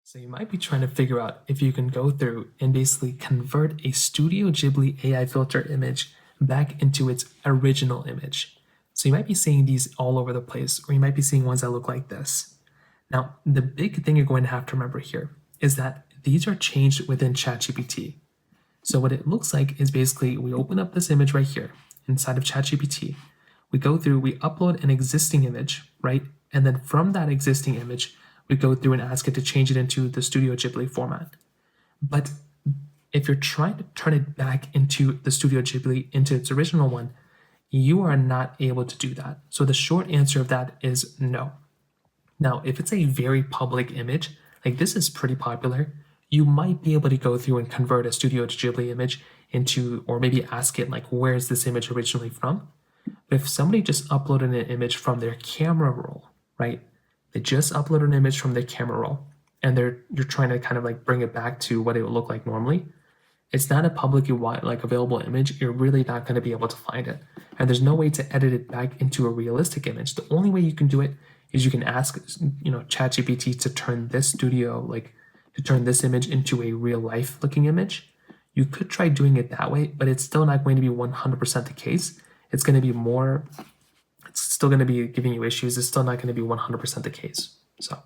So you might be trying to figure out if you can go through and basically convert a Studio Ghibli AI filter image back into its original image. So you might be seeing these all over the place, or you might be seeing ones that look like this. Now, the big thing you're going to have to remember here is that these are changed within ChatGPT. So what it looks like is basically we open up this image right here inside of ChatGPT. We go through, we upload an existing image, right? And then from that existing image, we go through and ask it to change it into the Studio Ghibli format. But if you're trying to turn it back into the Studio Ghibli, into its original one, you are not able to do that. So the short answer of that is no. Now, if it's a very public image, like this is pretty popular, you might be able to go through and convert a Studio Ghibli image into, or maybe ask it like, where is this image originally from? But if somebody just uploaded an image from their camera roll, right? They just uploaded an image from their camera roll, and you're trying to kind of like bring it back to what it would look like normally. It's not a publicly like available image. You're really not going to be able to find it, and there's no way to edit it back into a realistic image. The only way you can do it is you can ask, ChatGPT to turn this image into a real life looking image. You could try doing it that way, but it's still not going to be 100% the case. It's going to be more, it's still going to be giving you issues. It's still not going to be 100% the case. So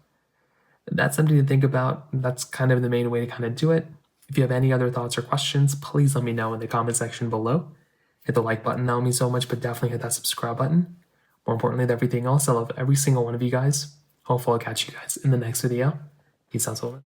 that's something to think about. That's kind of the main way to kind of do it. If you have any other thoughts or questions, please let me know in the comment section below. Hit the like button, that would mean so much, but definitely hit that subscribe button. More importantly than everything else, I love every single one of you guys. Hopefully I'll catch you guys in the next video. Peace out, Solomon.